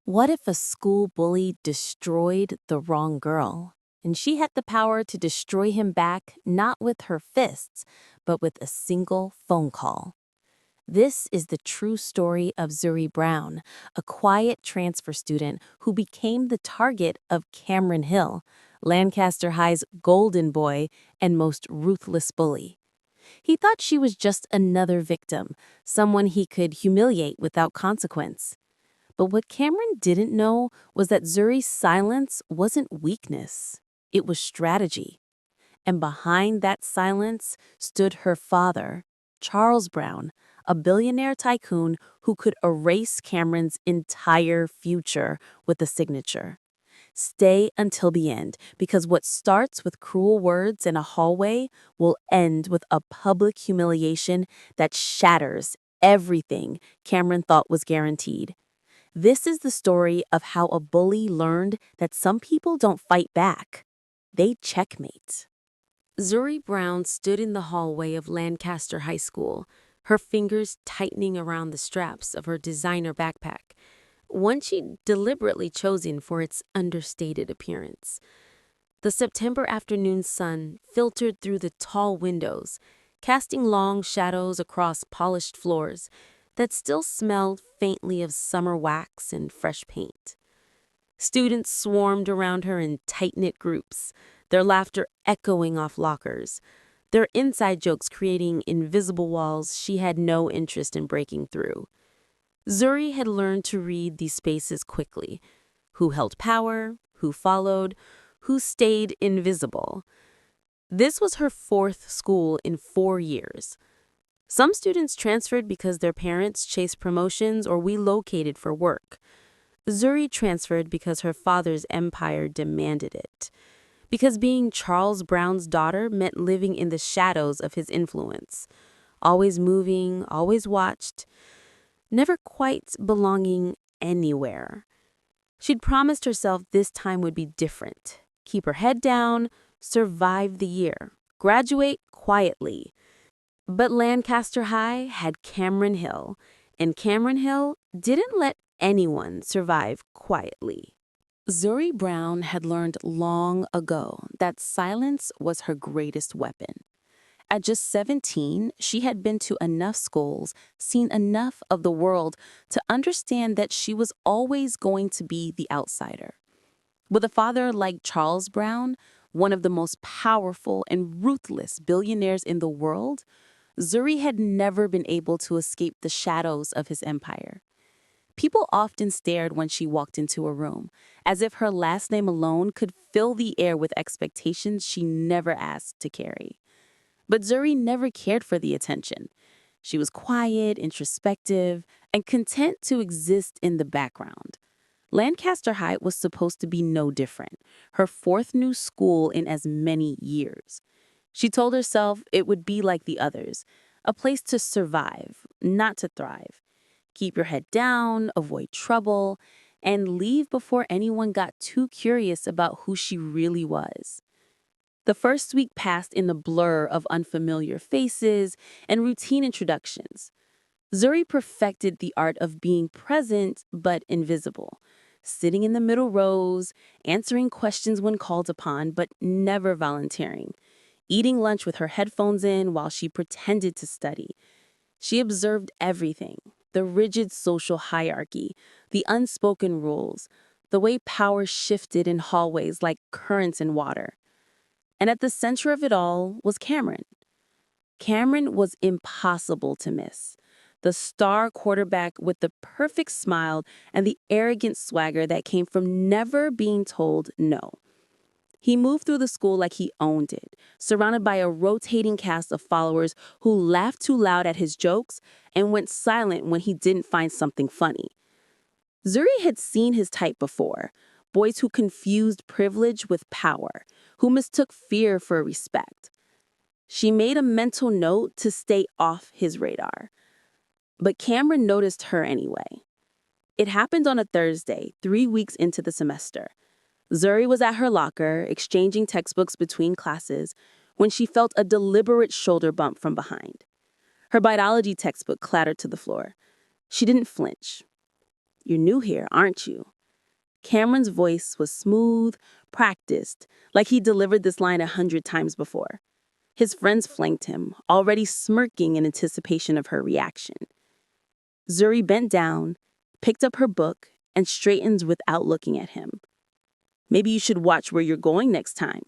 What if a school bully destroyed the wrong girl? And she had the power to destroy him back, not with her fists, but with a single phone call. This is the true story of Zuri Brown, a quiet transfer student who became the target of Cameron Hill, Lancaster High's golden boy and most ruthless bully. He thought she was just another victim, someone he could humiliate without consequence. But what Cameron didn't know was that Zuri's silence wasn't weakness, it was strategy. And behind that silence stood her father, Charles Brown, a billionaire tycoon who could erase Cameron's entire future with a signature. Stay until the end, because what starts with cruel words in a hallway will end with a public humiliation that shatters everything Cameron thought was guaranteed. This is the story of how a bully learned that some people don't fight back. They checkmate. Zuri Brown stood in the hallway of Lancaster High School, her fingers tightening around the straps of her designer backpack, one she'd deliberately chosen for its understated appearance. The September afternoon sun filtered through the tall windows, casting long shadows across polished floors that still smelled faintly of summer wax and fresh paint. Students swarmed around her in tight-knit groups, their laughter echoing off lockers, their inside jokes creating invisible walls she had no interest in breaking through. Zuri had learned to read these spaces quickly: who held power, who followed, who stayed invisible. This was her fourth school in 4 years. Some students transferred because their parents chased promotions or relocated for work. Zuri transferred because her father's empire demanded it. Because being Charles Brown's daughter meant living in the shadows of his influence. Always moving, always watched, never quite belonging anywhere. She'd promised herself this time would be different. Keep her head down, survive the year, graduate quietly. But Lancaster High had Cameron Hill, and Cameron Hill didn't let anyone survive quietly. Zuri Brown had learned long ago that silence was her greatest weapon. At just 17, she had been to enough schools, seen enough of the world to understand that she was always going to be the outsider. With a father like Charles Brown, one of the most powerful and ruthless billionaires in the world, Zuri had never been able to escape the shadows of his empire. People often stared when she walked into a room, as if her last name alone could fill the air with expectations she never asked to carry. But Zuri never cared for the attention. She was quiet, introspective, and content to exist in the background. Lancaster High was supposed to be no different, her fourth new school in as many years. She told herself it would be like the others, a place to survive, not to thrive. Keep your head down, avoid trouble, and leave before anyone got too curious about who she really was. The first week passed in the blur of unfamiliar faces and routine introductions. Zuri perfected the art of being present but invisible, sitting in the middle rows, answering questions when called upon but never volunteering, eating lunch with her headphones in while she pretended to study. She observed everything: the rigid social hierarchy, the unspoken rules, the way power shifted in hallways like currents in water. And at the center of it all was Cameron. Cameron was impossible to miss. The star quarterback with the perfect smile and the arrogant swagger that came from never being told no. He moved through the school like he owned it, surrounded by a rotating cast of followers who laughed too loud at his jokes and went silent when he didn't find something funny. Zuri had seen his type before: boys who confused privilege with power, who mistook fear for respect. She made a mental note to stay off his radar. But Cameron noticed her anyway. It happened on a Thursday, 3 weeks into the semester. Zuri was at her locker, exchanging textbooks between classes, when she felt a deliberate shoulder bump from behind. Her biology textbook clattered to the floor. She didn't flinch. "You're new here, aren't you?" Cameron's voice was smooth, practiced, like he delivered this line 100 times before. His friends flanked him, already smirking in anticipation of her reaction. Zuri bent down, picked up her book, and straightened without looking at him. "Maybe you should watch where you're going next time,"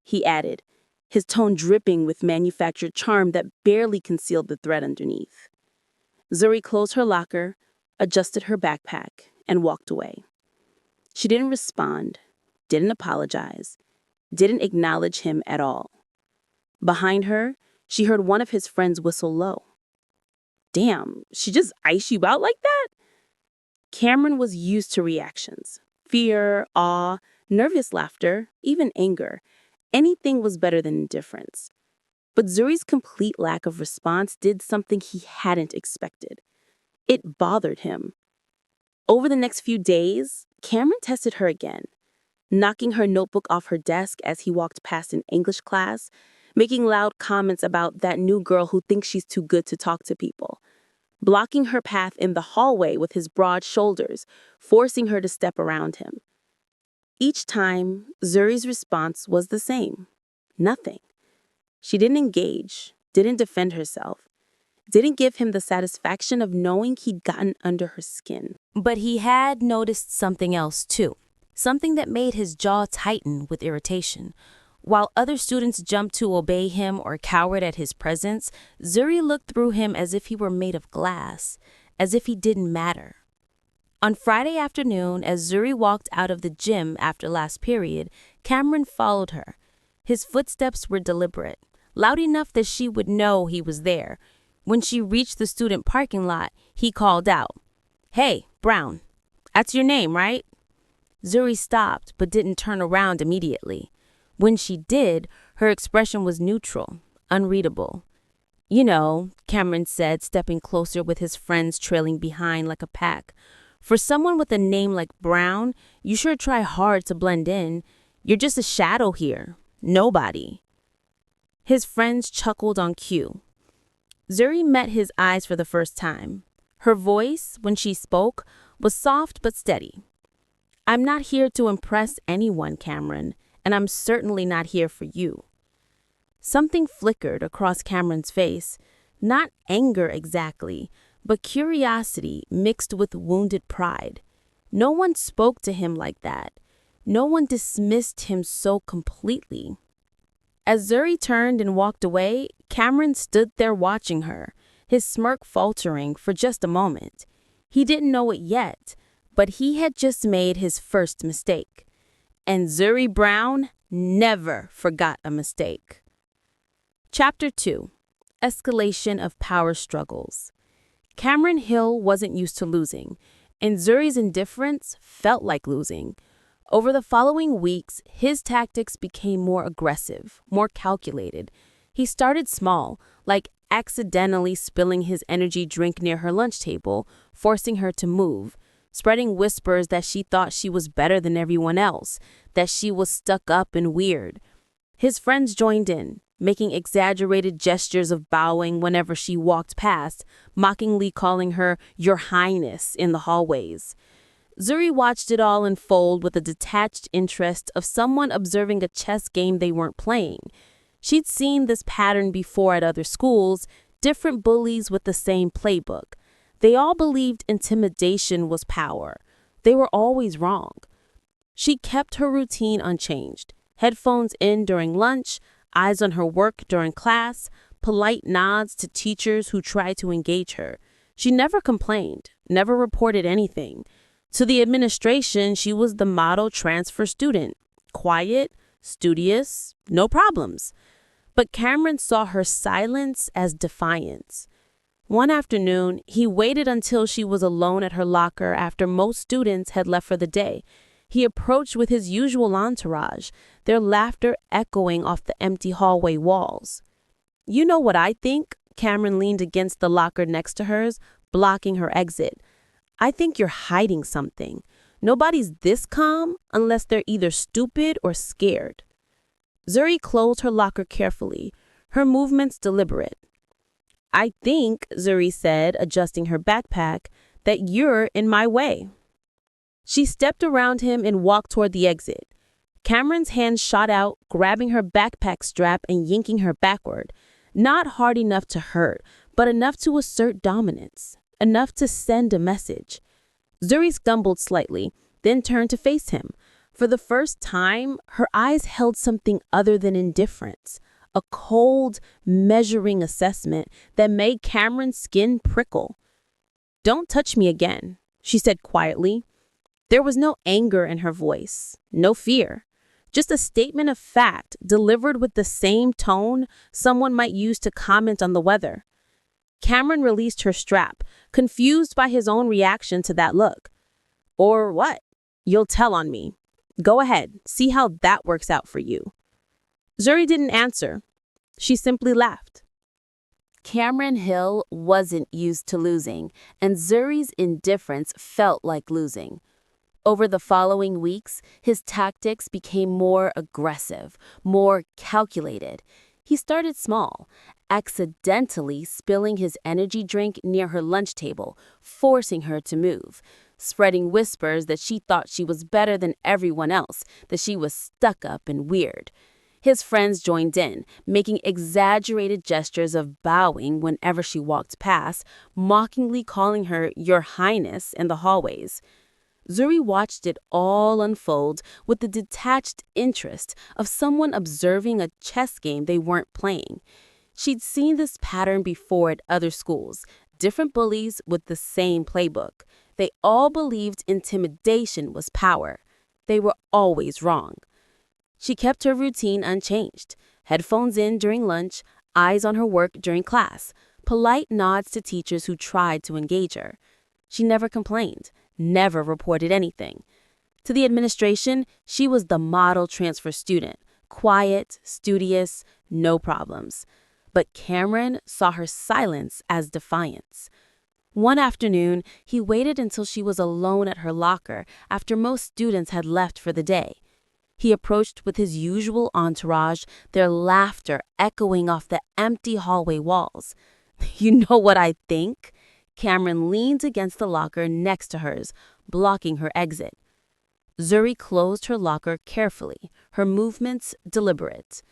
he added, his tone dripping with manufactured charm that barely concealed the threat underneath. Zuri closed her locker, adjusted her backpack, and walked away. She didn't respond, didn't apologize, didn't acknowledge him at all. Behind her, she heard one of his friends whistle low. "Damn, she just iced you out like that?" Cameron was used to reactions. Fear, awe, nervous laughter, even anger. Anything was better than indifference. But Zuri's complete lack of response did something he hadn't expected. It bothered him. Over the next few days, Cameron tested her again, knocking her notebook off her desk as he walked past an English class, making loud comments about that new girl who thinks she's too good to talk to people, blocking her path in the hallway with his broad shoulders, forcing her to step around him. Each time, Zuri's response was the same. Nothing. She didn't engage, didn't defend herself, didn't give him the satisfaction of knowing he'd gotten under her skin. But he had noticed something else, too. Something that made his jaw tighten with irritation. While other students jumped to obey him or cowered at his presence, Zuri looked through him as if he were made of glass, as if he didn't matter. On Friday afternoon, as Zuri walked out of the gym after last period, Cameron followed her. His footsteps were deliberate, loud enough that she would know he was there. When she reached the student parking lot, he called out, "Hey, Brown, that's your name, right?" Zuri stopped but didn't turn around immediately. When she did, her expression was neutral, unreadable. "You know," Cameron said, stepping closer with his friends trailing behind like a pack. "For someone with a name like Brown, you sure try hard to blend in. You're just a shadow here. Nobody." His friends chuckled on cue. Zuri met his eyes for the first time. Her voice, when she spoke, was soft but steady. "I'm not here to impress anyone, Cameron, and I'm certainly not here for you." Something flickered across Cameron's face, not anger exactly, but curiosity mixed with wounded pride. No one spoke to him like that. No one dismissed him so completely. As Zuri turned and walked away, Cameron stood there watching her, his smirk faltering for just a moment. He didn't know it yet, but he had just made his first mistake. And Zuri Brown never forgot a mistake. Chapter 2. Escalation of Power Struggles. Cameron Hill wasn't used to losing, and Zuri's indifference felt like losing. Over the following weeks, his tactics became more aggressive, more calculated. He started small, like accidentally spilling his energy drink near her lunch table, forcing her to move, spreading whispers that she thought she was better than everyone else, that she was stuck up and weird. His friends joined in, making exaggerated gestures of bowing whenever she walked past, mockingly calling her "Your Highness" in the hallways. Zuri watched it all unfold with a detached interest of someone observing a chess game they weren't playing. She'd seen this pattern before at other schools, different bullies with the same playbook. They all believed intimidation was power. They were always wrong. She kept her routine unchanged. Headphones in during lunch, eyes on her work during class, polite nods to teachers who tried to engage her. She never complained, never reported anything. To the administration, she was the model transfer student. Quiet, studious, no problems. But Cameron saw her silence as defiance. One afternoon, he waited until she was alone at her locker after most students had left for the day. He approached with his usual entourage, their laughter echoing off the empty hallway walls. "You know what I think?" Cameron leaned against the locker next to hers, blocking her exit. "I think you're hiding something. Nobody's this calm unless they're either stupid or scared." Zuri closed her locker carefully, her movements deliberate. "I think," Zuri said, adjusting her backpack, "that you're in my way." She stepped around him and walked toward the exit. Cameron's hand shot out, grabbing her backpack strap and yanking her backward. Not hard enough to hurt, but enough to assert dominance, enough to send a message. Zuri stumbled slightly, then turned to face him. For the first time, her eyes held something other than indifference, a cold, measuring assessment that made Cameron's skin prickle. "Don't touch me again," she said quietly. There was no anger in her voice, no fear, just a statement of fact delivered with the same tone someone might use to comment on the weather. Cameron released her strap, confused by his own reaction to that look. "Or what? You'll tell on me. Go ahead, see how that works out for you." Zuri didn't answer. She simply laughed. Cameron Hill wasn't used to losing, and Zuri's indifference felt like losing. Over the following weeks, his tactics became more aggressive, more calculated. He started small, accidentally spilling his energy drink near her lunch table, forcing her to move, spreading whispers that she thought she was better than everyone else, that she was stuck up and weird. His friends joined in, making exaggerated gestures of bowing whenever she walked past, mockingly calling her "Your Highness" in the hallways. Zuri watched it all unfold with the detached interest of someone observing a chess game they weren't playing. She'd seen this pattern before at other schools, different bullies with the same playbook. They all believed intimidation was power. They were always wrong. She kept her routine unchanged, headphones in during lunch, eyes on her work during class, polite nods to teachers who tried to engage her. She never complained, never reported anything. To the administration, she was the model transfer student, quiet, studious, no problems. But Cameron saw her silence as defiance. One afternoon, he waited until she was alone at her locker after most students had left for the day. He approached with his usual entourage, their laughter echoing off the empty hallway walls. "You know what I think?" Cameron leaned against the locker next to hers, blocking her exit. Zuri closed her locker carefully, her movements deliberate.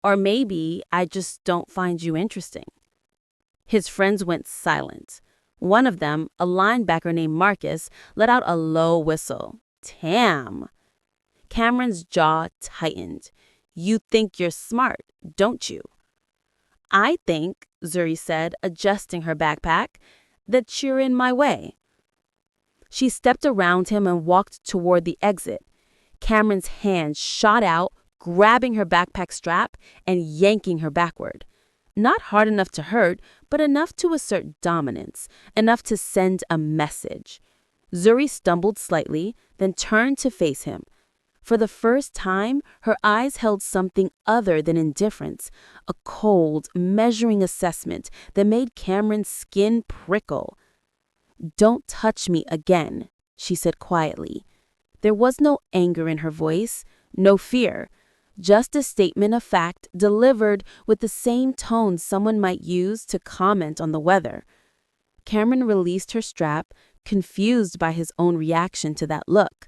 "Or maybe I just don't find you interesting." His friends went silent. One of them, a linebacker named Marcus, let out a low whistle. "Damn." Cameron's jaw tightened. "You think you're smart, don't you?" "I think," Zuri said, adjusting her backpack, "that you're in my way." She stepped around him and walked toward the exit. Cameron's hand shot out, grabbing her backpack strap and yanking her backward. Not hard enough to hurt, but enough to assert dominance, enough to send a message. Zuri stumbled slightly, then turned to face him. For the first time, her eyes held something other than indifference, a cold, measuring assessment that made Cameron's skin prickle. "Don't touch me again," she said quietly. There was no anger in her voice, no fear, just a statement of fact delivered with the same tone someone might use to comment on the weather. Cameron released her strap, confused by his own reaction to that look.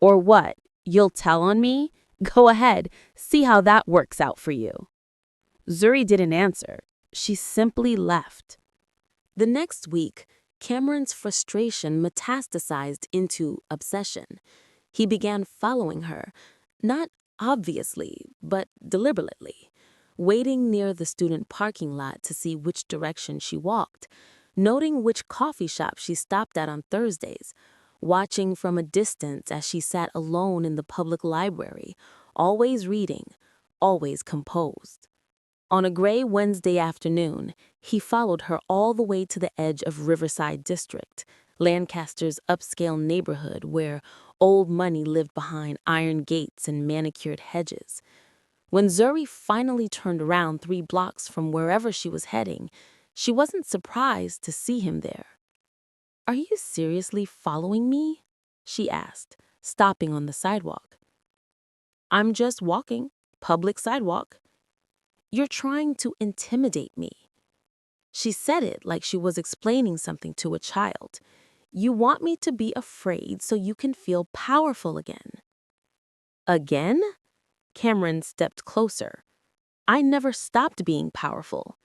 "Or what? You'll tell on me? Go ahead, see how that works out for you." Zuri didn't answer. She simply left. The next week, Cameron's frustration metastasized into obsession. He began following her, not obviously, but deliberately, waiting near the student parking lot to see which direction she walked, noting which coffee shop she stopped at on Thursdays, watching from a distance as she sat alone in the public library, always reading, always composed. On a gray Wednesday afternoon, he followed her all the way to the edge of Riverside District, Lancaster's upscale neighborhood where old money lived behind iron gates and manicured hedges. When Zuri finally turned around 3 blocks from wherever she was heading, she wasn't surprised to see him there. "Are you seriously following me?" she asked, stopping on the sidewalk. "I'm just walking, public sidewalk." "You're trying to intimidate me." She said it like she was explaining something to a child. You want me to be afraid so you can feel powerful again." "Again?" Cameron stepped closer. "I never stopped being powerful."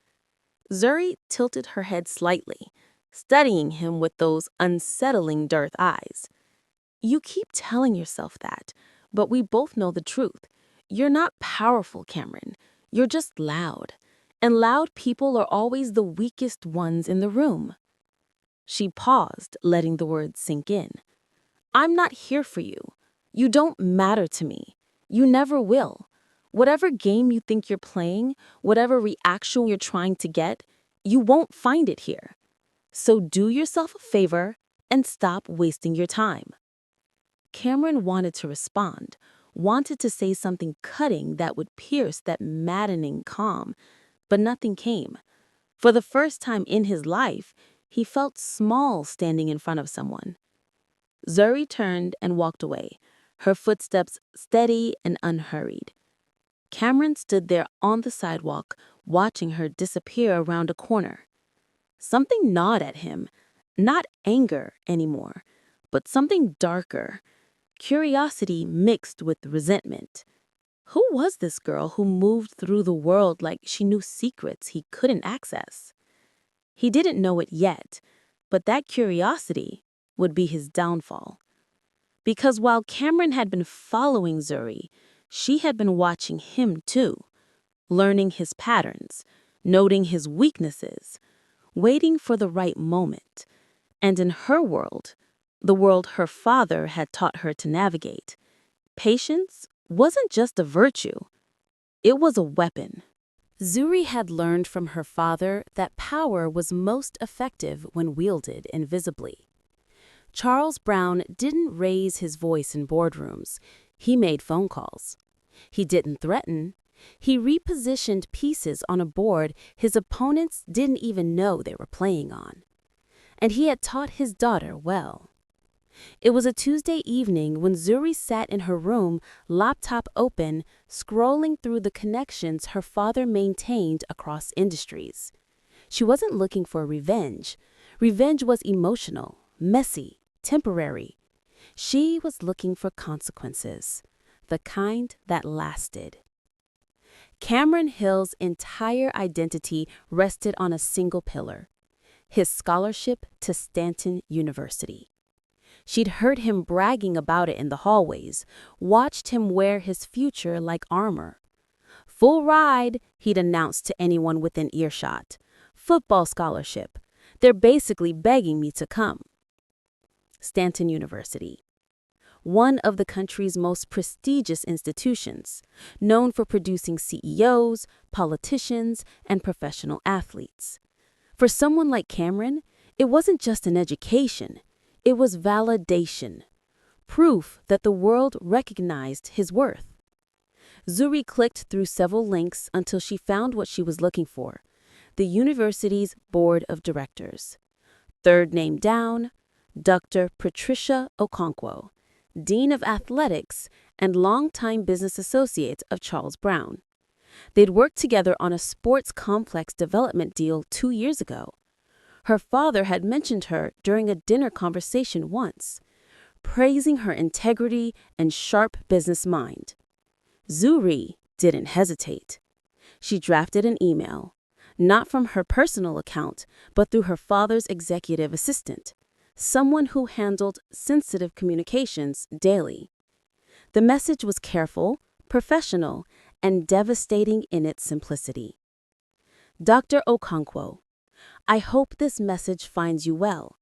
Zuri tilted her head slightly, studying him with those unsettling dark eyes. "You keep telling yourself that, but we both know the truth. You're not powerful, Cameron. You're just loud. And loud people are always the weakest ones in the room." She paused, letting the words sink in. "I'm not here for you. You don't matter to me. You never will. Whatever game you think you're playing, whatever reaction you're trying to get, you won't find it here. So do yourself a favor and stop wasting your time." Cameron wanted to respond, wanted to say something cutting that would pierce that maddening calm, but nothing came. For the first time in his life, he felt small standing in front of someone. Zuri turned and walked away, her footsteps steady and unhurried. Cameron stood there on the sidewalk, watching her disappear around a corner. Something gnawed at him, not anger anymore, but something darker. Curiosity mixed with resentment. Who was this girl who moved through the world like she knew secrets he couldn't access? He didn't know it yet, but that curiosity would be his downfall. Because while Cameron had been following Zuri, she had been watching him too, learning his patterns, noting his weaknesses, waiting for the right moment. And in her world, the world her father had taught her to navigate, patience wasn't just a virtue, it was a weapon. Zuri had learned from her father that power was most effective when wielded invisibly. Charles Brown didn't raise his voice in boardrooms. He made phone calls. He didn't threaten. He repositioned pieces on a board his opponents didn't even know they were playing on. And he had taught his daughter well. It was a Tuesday evening when Zuri sat in her room, laptop open, scrolling through the connections her father maintained across industries. She wasn't looking for revenge. Revenge was emotional, messy, temporary. She was looking for consequences, the kind that lasted. Cameron Hill's entire identity rested on a single pillar: his scholarship to Stanton University. She'd heard him bragging about it in the hallways, watched him wear his future like armor. "Full ride," he'd announced to anyone within earshot. "Football scholarship. They're basically begging me to come." Stanton University, one of the country's most prestigious institutions, known for producing CEOs, politicians, and professional athletes. For someone like Cameron, it wasn't just an education. It was validation, proof that the world recognized his worth. Zuri clicked through several links until she found what she was looking for: the university's board of directors. Third name down, Dr. Patricia Okonkwo, Dean of Athletics and longtime business associate of Charles Brown. They'd worked together on a sports complex development deal 2 years ago. Her father had mentioned her during a dinner conversation once, praising her integrity and sharp business mind. Zuri didn't hesitate. She drafted an email, not from her personal account, but through her father's executive assistant, someone who handled sensitive communications daily. The message was careful, professional, and devastating in its simplicity. Dr. Okonkwo, I hope this message finds you well.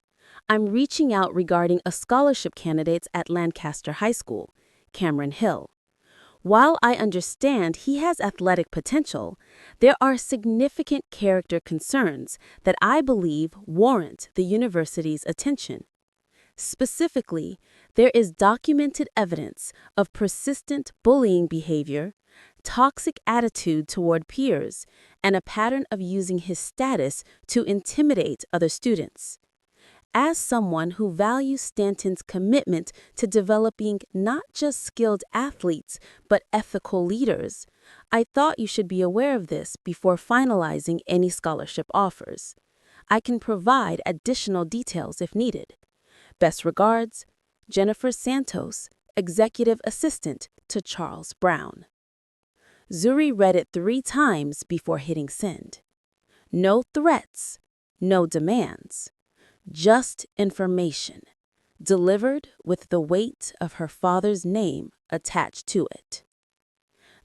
I'm reaching out regarding a scholarship candidate at Lancaster High School, Cameron Hill. While I understand he has athletic potential, there are significant character concerns that I believe warrant the university's attention. Specifically, there is documented evidence of persistent bullying behavior, toxic attitude toward peers, and a pattern of using his status to intimidate other students. As someone who values Stanton's commitment to developing not just skilled athletes, but ethical leaders, I thought you should be aware of this before finalizing any scholarship offers. I can provide additional details if needed. Best regards, Jennifer Santos, executive assistant to Charles Brown. Zuri read it 3 times before hitting send. No threats, no demands, just information, delivered with the weight of her father's name attached to it.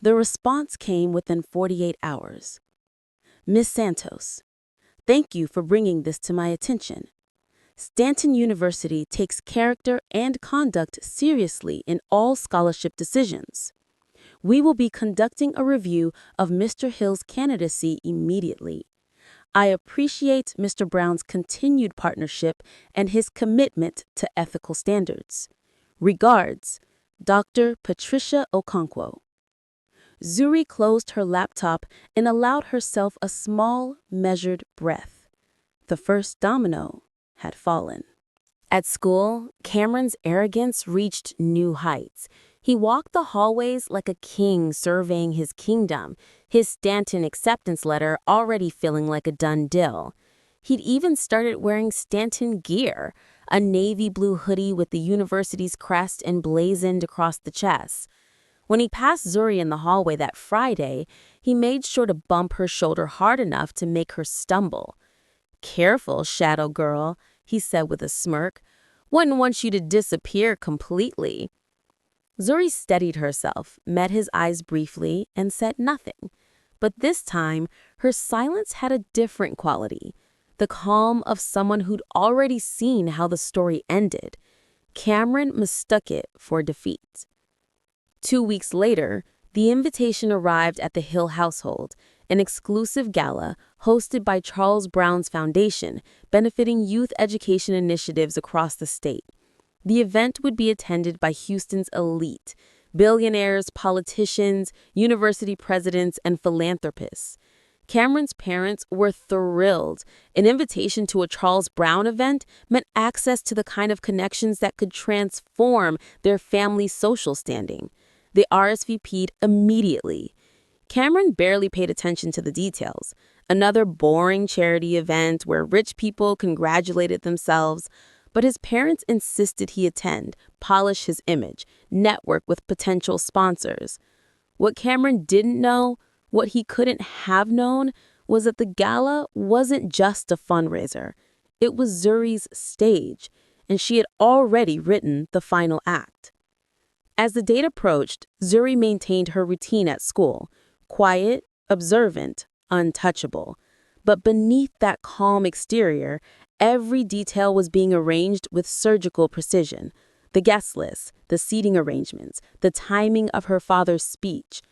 The response came within 48 hours. Miss Santos, thank you for bringing this to my attention. Stanton University takes character and conduct seriously in all scholarship decisions. We will be conducting a review of Mr. Hill's candidacy immediately. I appreciate Mr. Brown's continued partnership and his commitment to ethical standards. Regards, Dr. Patricia Okonkwo. Zuri closed her laptop and allowed herself a small, measured breath. The first domino had fallen. At school, Cameron's arrogance reached new heights. He walked the hallways like a king surveying his kingdom, his Stanton acceptance letter already feeling like a done deal. He'd even started wearing Stanton gear, a navy blue hoodie with the university's crest emblazoned across the chest. When he passed Zuri in the hallway that Friday, he made sure to bump her shoulder hard enough to make her stumble. "Careful, shadow girl," he said with a smirk. "Wouldn't want you to disappear completely." Zuri steadied herself, met his eyes briefly, and said nothing. But this time, her silence had a different quality, the calm of someone who'd already seen how the story ended. Cameron mistook it for defeat. 2 weeks later, the invitation arrived at the Hill household, an exclusive gala hosted by Charles Brown's Foundation, benefiting youth education initiatives across the state. The event would be attended by Houston's elite, billionaires, politicians, university presidents, and philanthropists. Cameron's parents were thrilled. An invitation to a Charles Brown event meant access to the kind of connections that could transform their family's social standing. They RSVP'd immediately. Cameron barely paid attention to the details. Another boring charity event where rich people congratulated themselves. But his parents insisted he attend, polish his image, network with potential sponsors. What Cameron didn't know, what he couldn't have known, was that the gala wasn't just a fundraiser. It was Zuri's stage, and she had already written the final act. As the date approached, Zuri maintained her routine at school, quiet, observant, untouchable. But beneath that calm exterior, every detail was being arranged with surgical precision. The guest list, the seating arrangements, the timing of her father's speech.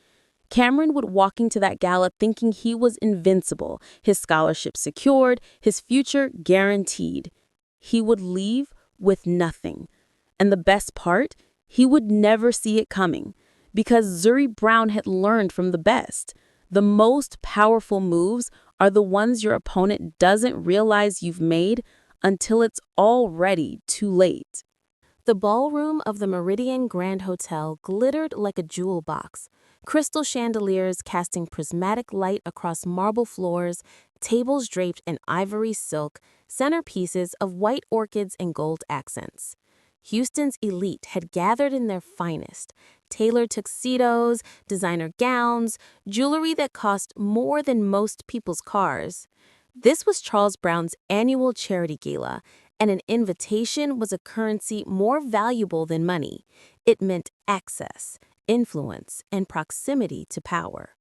Cameron would walk into that gala thinking he was invincible, his scholarship secured, his future guaranteed. He would leave with nothing. And the best part, he would never see it coming, because Zuri Brown had learned from the best. The most powerful moves are the ones your opponent doesn't realize you've made until it's already too late. The ballroom of the Meridian Grand Hotel glittered like a jewel box, crystal chandeliers casting prismatic light across marble floors, tables draped in ivory silk, centerpieces of white orchids and gold accents. Houston's elite had gathered in their finest, tailored tuxedos, designer gowns, jewelry that cost more than most people's cars. This was Charles Brown's annual charity gala, and an invitation was a currency more valuable than money. It meant access, influence, and proximity to power.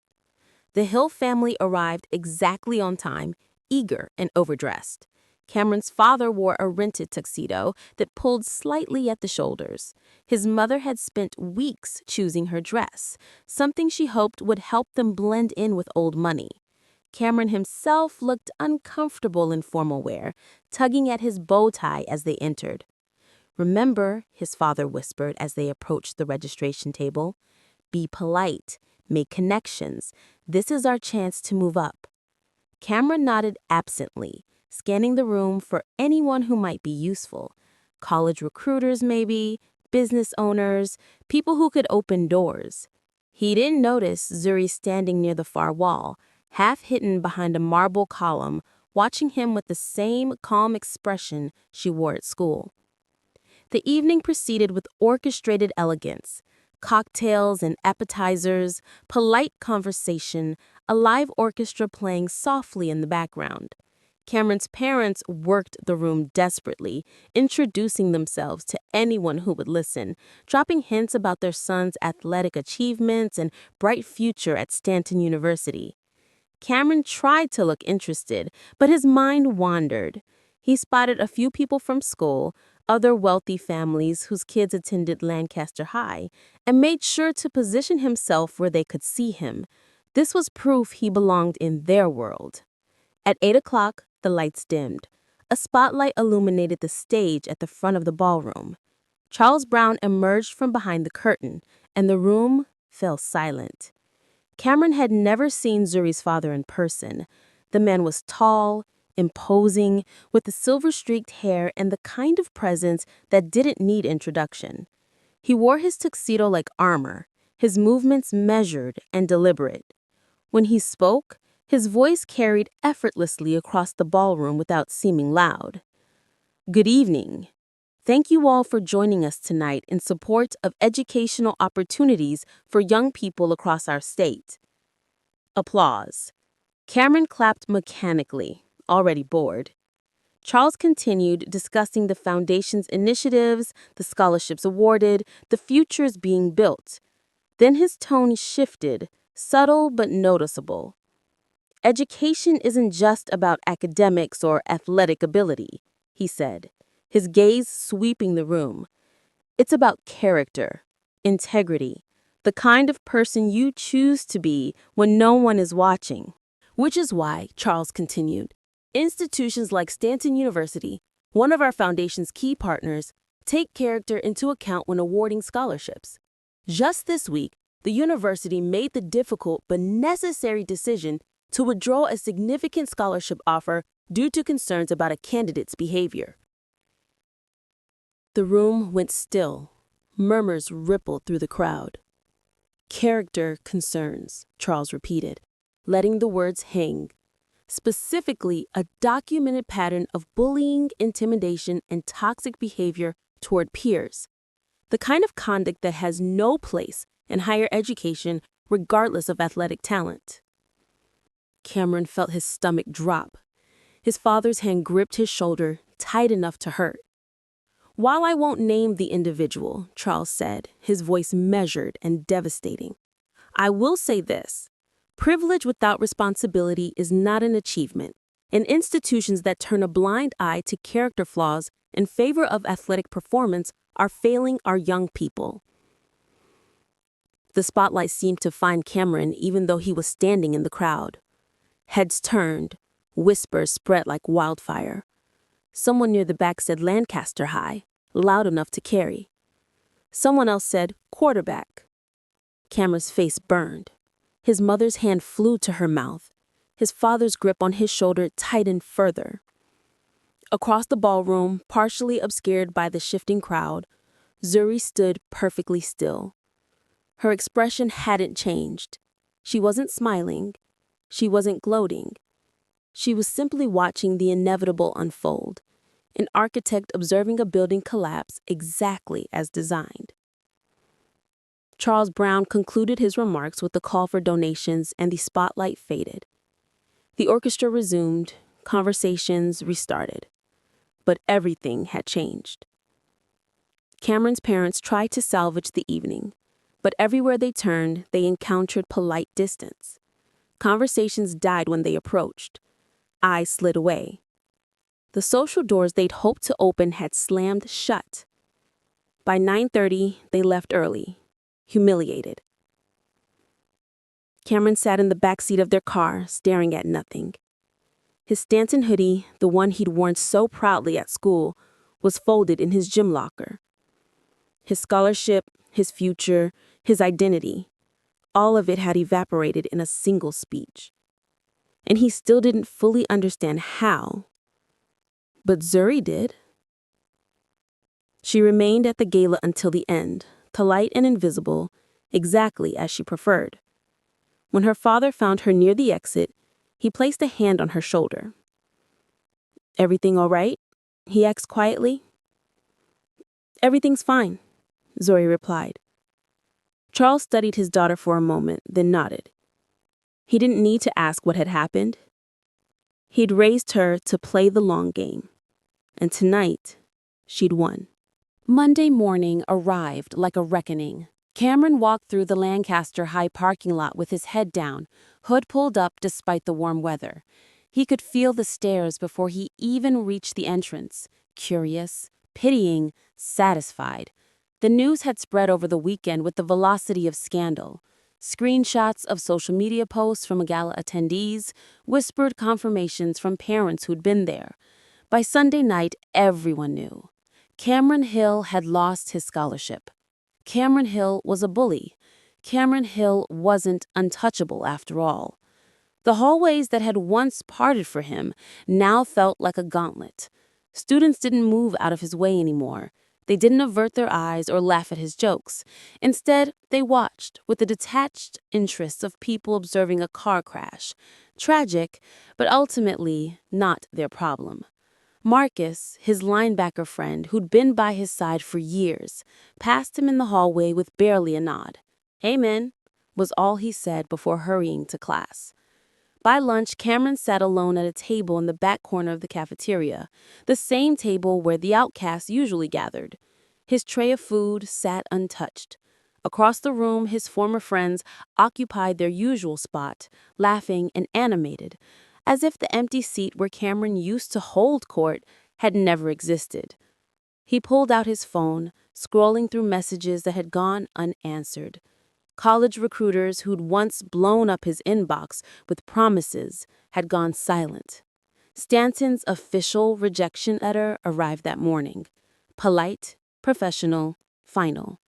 The Hill family arrived exactly on time, eager and overdressed. Cameron's father wore a rented tuxedo that pulled slightly at the shoulders. His mother had spent weeks choosing her dress, something she hoped would help them blend in with old money. Cameron himself looked uncomfortable in formal wear, tugging at his bow tie as they entered. "Remember," his father whispered as they approached the registration table, "be polite, make connections. This is our chance to move up." Cameron nodded absently, scanning the room for anyone who might be useful. College recruiters, maybe, business owners, people who could open doors. He didn't notice Zuri standing near the far wall, half hidden behind a marble column, watching him with the same calm expression she wore at school. The evening proceeded with orchestrated elegance. Cocktails and appetizers, polite conversation, a live orchestra playing softly in the background. Cameron's parents worked the room desperately, introducing themselves to anyone who would listen, dropping hints about their son's athletic achievements and bright future at Stanton University. Cameron tried to look interested, but his mind wandered. He spotted a few people from school, other wealthy families whose kids attended Lancaster High, and made sure to position himself where they could see him. This was proof he belonged in their world. At 8 o'clock, the lights dimmed. A spotlight illuminated the stage at the front of the ballroom. Charles Brown emerged from behind the curtain, and the room fell silent. Cameron had never seen Zuri's father in person. The man was tall, imposing, with the silver-streaked hair and the kind of presence that didn't need introduction. He wore his tuxedo like armor, his movements measured and deliberate. When he spoke, his voice carried effortlessly across the ballroom without seeming loud. "Good evening. Thank you all for joining us tonight in support of educational opportunities for young people across our state." Applause. Cameron clapped mechanically, already bored. Charles continued discussing the foundation's initiatives, the scholarships awarded, the futures being built. Then his tone shifted, subtle but noticeable. "Education isn't just about academics or athletic ability," he said, his gaze sweeping the room. "It's about character, integrity, the kind of person you choose to be when no one is watching." Which is why, Charles continued, institutions like Stanton University, one of our foundation's key partners, take character into account when awarding scholarships. Just this week, the university made the difficult but necessary decision to withdraw a significant scholarship offer due to concerns about a candidate's behavior. The room went still. Murmurs rippled through the crowd. "Character concerns," Charles repeated, letting the words hang. Specifically, a documented pattern of bullying, intimidation, and toxic behavior toward peers. The kind of conduct that has no place in higher education, regardless of athletic talent. Cameron felt his stomach drop. His father's hand gripped his shoulder, tight enough to hurt. "While I won't name the individual," Charles said, his voice measured and devastating, "I will say this. Privilege without responsibility is not an achievement, and institutions that turn a blind eye to character flaws in favor of athletic performance are failing our young people." The spotlight seemed to find Cameron even though he was standing in the crowd. Heads turned, whispers spread like wildfire. Someone near the back said Lancaster High, loud enough to carry. Someone else said quarterback. Cameron's face burned. His mother's hand flew to her mouth. His father's grip on his shoulder tightened further. Across the ballroom, partially obscured by the shifting crowd, Zuri stood perfectly still. Her expression hadn't changed. She wasn't smiling. She wasn't gloating. She was simply watching the inevitable unfold, an architect observing a building collapse exactly as designed. Charles Brown concluded his remarks with the call for donations, and the spotlight faded. The orchestra resumed, conversations restarted. But everything had changed. Cameron's parents tried to salvage the evening, but everywhere they turned, they encountered polite distance. Conversations died when they approached. Eyes slid away. The social doors they'd hoped to open had slammed shut. By 9:30, they left early, humiliated. Cameron sat in the back seat of their car, staring at nothing. His Stanton hoodie, the one he'd worn so proudly at school, was folded in his gym locker. His scholarship, his future, his identity, all of it had evaporated in a single speech. And he still didn't fully understand how. But Zuri did. She remained at the gala until the end, polite and invisible, exactly as she preferred. When her father found her near the exit, he placed a hand on her shoulder. "Everything all right?" he asked quietly. Everything's fine, Zuri replied. Charles studied his daughter for a moment, then nodded. He didn't need to ask what had happened. He'd raised her to play the long game, and tonight, she'd won. Monday morning arrived like a reckoning. Cameron walked through the Lancaster High parking lot with his head down, hood pulled up despite the warm weather. He could feel the stares before he even reached the entrance. Curious, pitying, satisfied. The news had spread over the weekend with the velocity of scandal. Screenshots of social media posts from gala attendees, whispered confirmations from parents who'd been there. By Sunday night, everyone knew. Cameron Hill had lost his scholarship. Cameron Hill was a bully. Cameron Hill wasn't untouchable after all. The hallways that had once parted for him now felt like a gauntlet. Students didn't move out of his way anymore. They didn't avert their eyes or laugh at his jokes. Instead, they watched with the detached interest of people observing a car crash. Tragic, but ultimately not their problem. Marcus, his linebacker friend who'd been by his side for years, passed him in the hallway with barely a nod. "Hey, man," was all he said before hurrying to class. By lunch, Cameron sat alone at a table in the back corner of the cafeteria, the same table where the outcasts usually gathered. His tray of food sat untouched. Across the room, his former friends occupied their usual spot, laughing and animated, as if the empty seat where Cameron used to hold court had never existed. He pulled out his phone, scrolling through messages that had gone unanswered. College recruiters who'd once blown up his inbox with promises had gone silent. Stanton's official rejection letter arrived that morning. Polite, professional, final.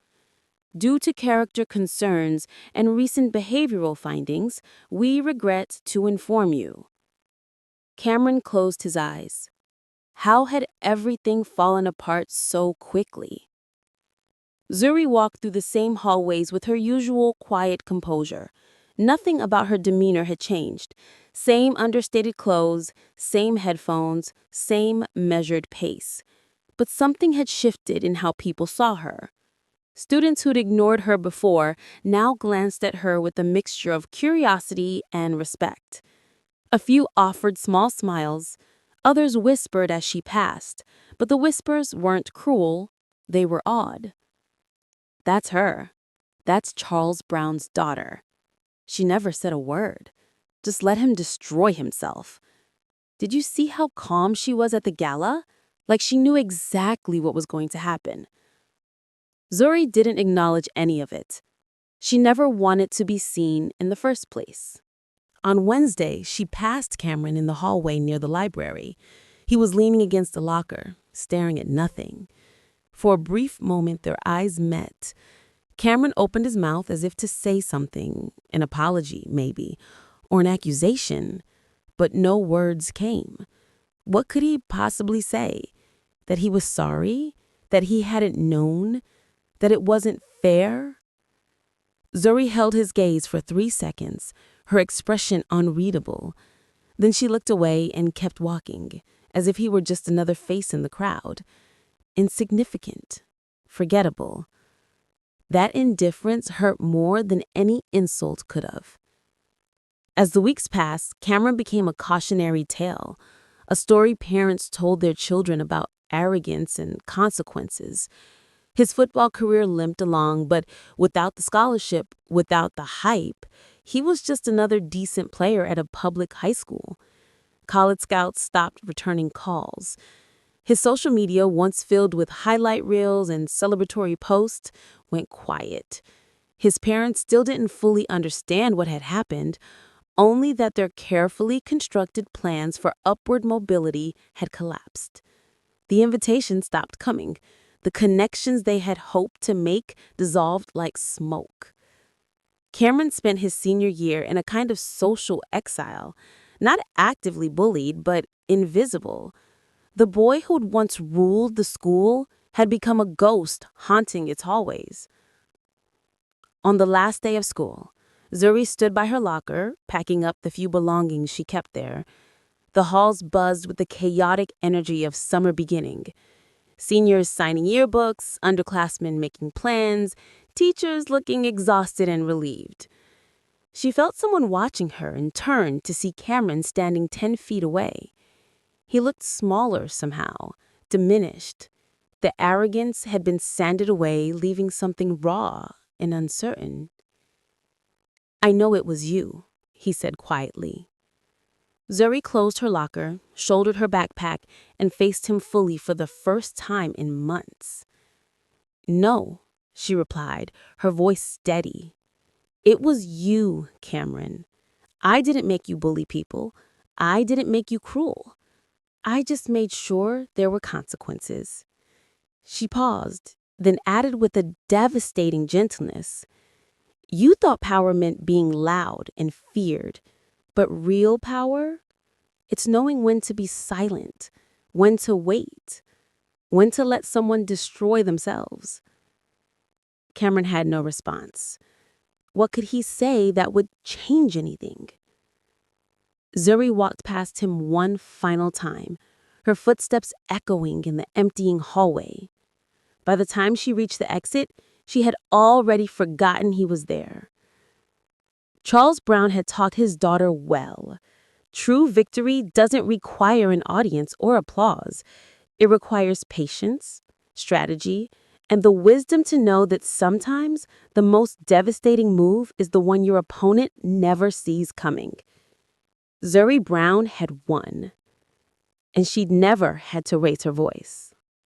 Due to character concerns and recent behavioral findings, we regret to inform you. Cameron closed his eyes. How had everything fallen apart so quickly? Zuri walked through the same hallways with her usual quiet composure. Nothing about her demeanor had changed. Same understated clothes, same headphones, same measured pace. But something had shifted in how people saw her. Students who'd ignored her before now glanced at her with a mixture of curiosity and respect. A few offered small smiles. Others whispered as she passed, but the whispers weren't cruel, they were odd. "That's her. That's Charles Brown's daughter. She never said a word. Just let him destroy himself. Did you see how calm she was at the gala? Like she knew exactly what was going to happen." Zuri didn't acknowledge any of it. She never wanted to be seen in the first place. On Wednesday, she passed Cameron in the hallway near the library. He was leaning against a locker, staring at nothing. For a brief moment, their eyes met. Cameron opened his mouth as if to say something, an apology, maybe, or an accusation, but no words came. What could he possibly say? That he was sorry? That he hadn't known? That it wasn't fair? Zuri held his gaze for 3 seconds, her expression unreadable. Then she looked away and kept walking, as if he were just another face in the crowd. Insignificant, forgettable. That indifference hurt more than any insult could have. As the weeks passed, Cameron became a cautionary tale, a story parents told their children about arrogance and consequences. His football career limped along, but without the scholarship, without the hype, he was just another decent player at a public high school. College scouts stopped returning calls. His social media, once filled with highlight reels and celebratory posts, went quiet. His parents still didn't fully understand what had happened, only that their carefully constructed plans for upward mobility had collapsed. The invitations stopped coming. The connections they had hoped to make dissolved like smoke. Cameron spent his senior year in a kind of social exile, not actively bullied, but invisible. The boy who'd once ruled the school had become a ghost haunting its hallways. On the last day of school, Zuri stood by her locker, packing up the few belongings she kept there. The halls buzzed with the chaotic energy of summer beginning. Seniors signing yearbooks, underclassmen making plans, teachers looking exhausted and relieved. She felt someone watching her and turned to see Cameron standing 10 feet away. He looked smaller somehow, diminished. The arrogance had been sanded away, leaving something raw and uncertain. "I know it was you," he said quietly. Zuri closed her locker, shouldered her backpack, and faced him fully for the first time in months. "No," she replied, her voice steady. "It was you, Cameron. I didn't make you bully people. I didn't make you cruel. I just made sure there were consequences." She paused, then added with a devastating gentleness, "You thought power meant being loud and feared, but real power? It's knowing when to be silent, when to wait, when to let someone destroy themselves." Cameron had no response. What could he say that would change anything? Zuri walked past him one final time, her footsteps echoing in the emptying hallway. By the time she reached the exit, she had already forgotten he was there. Charles Brown had taught his daughter well. True victory doesn't require an audience or applause. It requires patience, strategy, and the wisdom to know that sometimes the most devastating move is the one your opponent never sees coming. Zuri Brown had won, and she'd never had to raise her voice.